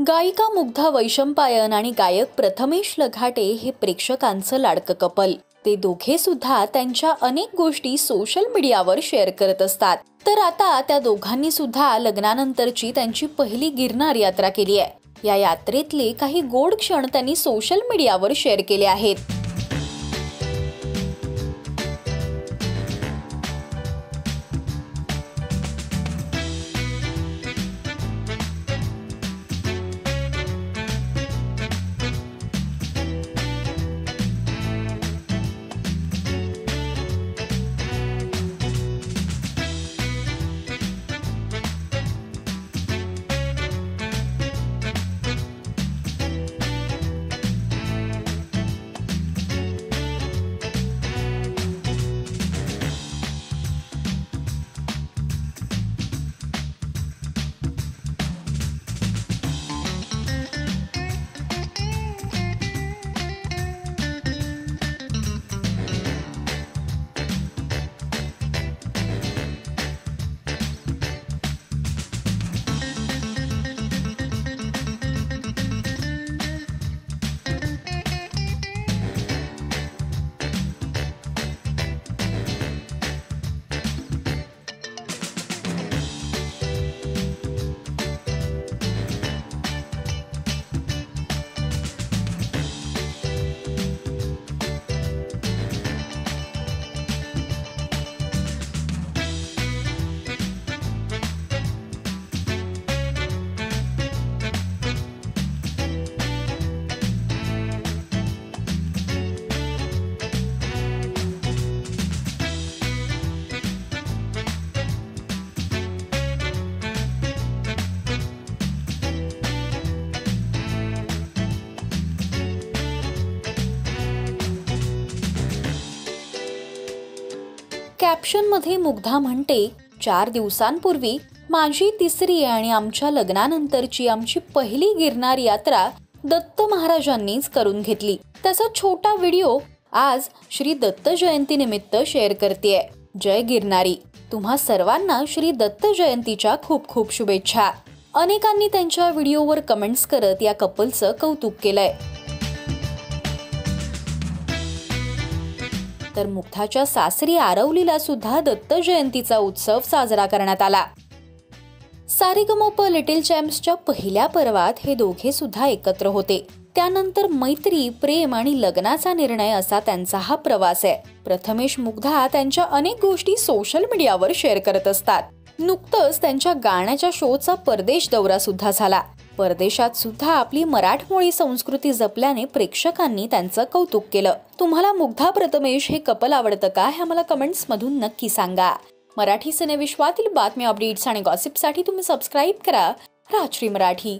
गायिका मुग्धा वैशंपायन आणि गायक प्रथमेश लघाटे हे प्रेक्षकांचं लाडकं कपल। ते दोघे सुद्धा त्यांच्या अनेक गोष्टी सोशल मीडियावर शेअर करत असतात। तर आता त्या दोघांनी सुद्धा लग्नानंतरची त्यांची पहिली गिरनार यात्रा केली आहे। या यात्रेतले काही गोड क्षण त्यांनी सोशल मीडियावर शेअर केले आहेत। कॅप्शन मध्ये मुग्धा म्हणते, 4 दिवसांपूर्वी माझी तिसरी आणि आमच्या लग्नानंतरची आमची पहिली गिरनार यात्रा दत्त महाराजांनीच करून घेतली। त्याचा छोटा व्हिडिओ आज श्री दत्त जयंती निमित्त शेअर करतेय। जय गिरनारी। तुम्हा सर्वांना श्री दत्त जयंतीच्या खूप खूप शुभेच्छा। अनेकांनी त्यांच्या व्हिडिओवर कमेंट्स करत या कपलचं कौतुक केलंय। तर मुग्धाच्या सासरी आरवलीला सुद्धा दत्त जयंतीचा उत्सव साजरा करण्यात आला। सारेगमप लिटिल चॅम्प्सच्या पहिल्या पर्वात हे दोघे सुद्धा एकत्र होते। त्यानंतर मैत्री, प्रेम आणि लग्नाचा निर्णय असा त्यांचा हा प्रवास आहे। प्रथमेश मुग्धा त्यांच्या अनेक गोष्टी सोशल मीडियावर शेअर करत असतात। नुकतंच त्यांच्या गाण्याच्या शोचा परदेश दौरा सुद्धा झाला। परदेशात सुद्धा आपली मराठमोळी संस्कृती जपल्याने प्रेक्षकांनी त्यांचं कौतुक केलं। तुम्हाला मुग्धा प्रथमेश हे कपल आवडतं का हे आम्हाला कमेंट्स मधून नक्की सांगा। मराठी सिनेविश्वातील बातम्या, अपडेट्स आणि गॉसिपसाठी तुम्ही सबस्क्राइब करा राजश्री मराठी।